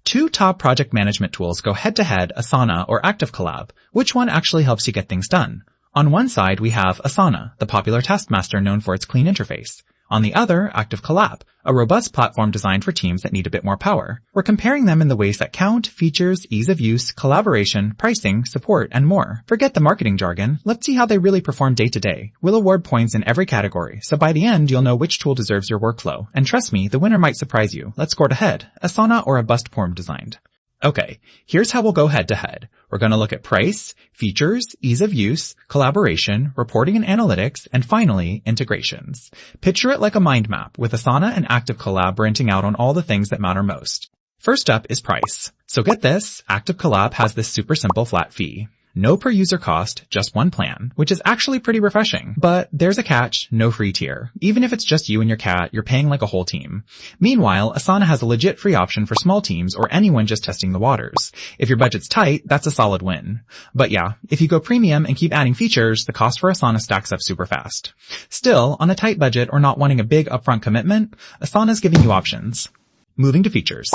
Two top project management tools go head-to-head, Asana or ActiveCollab. Which one actually helps you get things done? On one side, we have Asana, the popular taskmaster known for its clean interface. On the other, ActiveCollab, a robust platform designed for teams that need a bit more power. We're comparing them in the ways that count, features, ease of use, collaboration, pricing, support, and more. Forget the marketing jargon. Let's see how they really perform day to day. We'll award points in every category, so by the end, you'll know which tool deserves your workflow. And trust me, the winner might surprise you. Let's score ahead. Asana or a bust form designed. Okay, here's how we'll go head to head. We're going to look at price, features, ease of use, collaboration, reporting and analytics, and finally, integrations. Picture it like a mind map with Asana and ActiveCollab renting out on all the things that matter most. First up is price. So get this, ActiveCollab has this super simple flat fee. No per user cost, just one plan, which is actually pretty refreshing. But there's a catch, no free tier. Even if it's just you and your cat, you're paying like a whole team. Meanwhile, Asana has a legit free option for small teams or anyone just testing the waters. If your budget's tight, that's a solid win. But yeah, if you go premium and keep adding features, the cost for Asana stacks up super fast. Still, on a tight budget or not wanting a big upfront commitment, Asana's giving you options. Moving to features.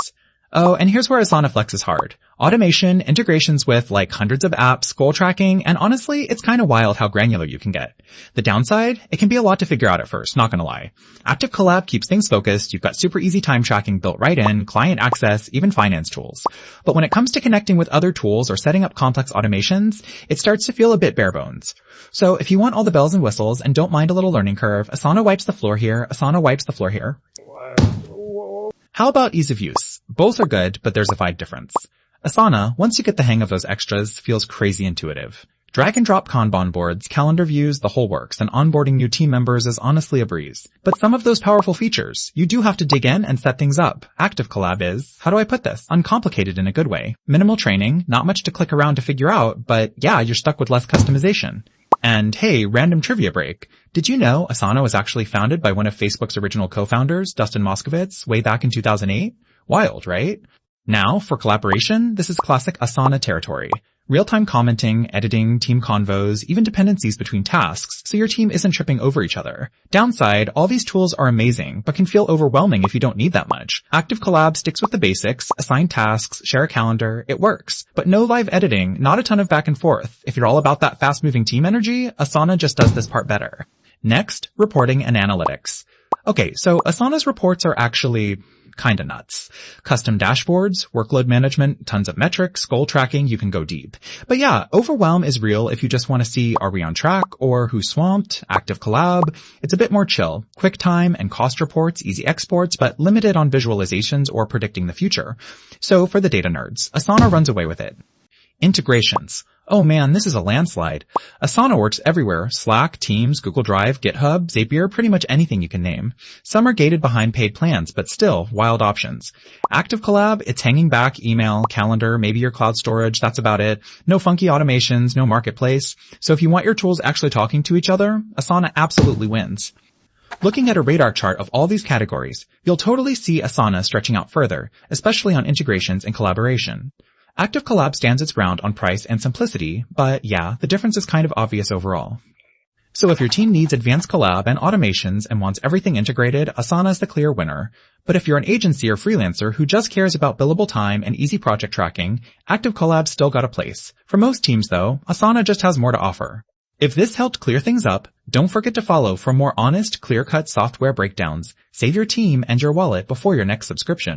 Oh, and here's where Asana Flex is hard. Automation, integrations with like hundreds of apps, goal tracking, and honestly, it's kind of wild how granular you can get. The downside? It can be a lot to figure out at first, not gonna lie. ActiveCollab keeps things focused, you've got super easy time tracking built right in, client access, even finance tools. But when it comes to connecting with other tools or setting up complex automations, it starts to feel a bit bare bones. So if you want all the bells and whistles and don't mind a little learning curve, Asana wipes the floor here, Asana wipes the floor here. How about ease of use? Both are good, but there's a vibe difference. Asana, once you get the hang of those extras, feels crazy intuitive. Drag and drop Kanban boards, calendar views, the whole works, and onboarding new team members is honestly a breeze. But some of those powerful features, you do have to dig in and set things up. ActiveCollab is, how do I put this? Uncomplicated in a good way. Minimal training, not much to click around to figure out, but yeah, you're stuck with less customization. And hey, random trivia break. Did you know Asana was actually founded by one of Facebook's original co-founders, Dustin Moskovitz, way back in 2008? Wild, right? Now, for collaboration, this is classic Asana territory. Real-time commenting, editing, team convos, even dependencies between tasks, so your team isn't tripping over each other. Downside, all these tools are amazing, but can feel overwhelming if you don't need that much. ActiveCollab sticks with the basics, assign tasks, share a calendar, it works. But no live editing, not a ton of back and forth. If you're all about that fast-moving team energy, Asana just does this part better. Next, reporting and analytics. Okay, so Asana's reports are actually kinda nuts. Custom dashboards, workload management, tons of metrics, goal tracking, you can go deep. But yeah, overwhelm is real if you just want to see are we on track or who's swamped, ActiveCollab. It's a bit more chill. Quick time and cost reports, easy exports, but limited on visualizations or predicting the future. So for the data nerds, Asana runs away with it. Integrations. Oh man, this is a landslide. Asana works everywhere. Slack, Teams, Google Drive, GitHub, Zapier, pretty much anything you can name. Some are gated behind paid plans, but still, wild options. ActiveCollab, it's hanging back email, calendar, maybe your cloud storage, that's about it. No funky automations, no marketplace. So if you want your tools actually talking to each other, Asana absolutely wins. Looking at a radar chart of all these categories, you'll totally see Asana stretching out further, especially on integrations and collaboration. ActiveCollab stands its ground on price and simplicity, but yeah, the difference is kind of obvious overall. So if your team needs advanced collab and automations and wants everything integrated, Asana is the clear winner. But if you're an agency or freelancer who just cares about billable time and easy project tracking, ActiveCollab's still got a place. For most teams though, Asana just has more to offer. If this helped clear things up, don't forget to follow for more honest, clear-cut software breakdowns. Save your team and your wallet before your next subscription.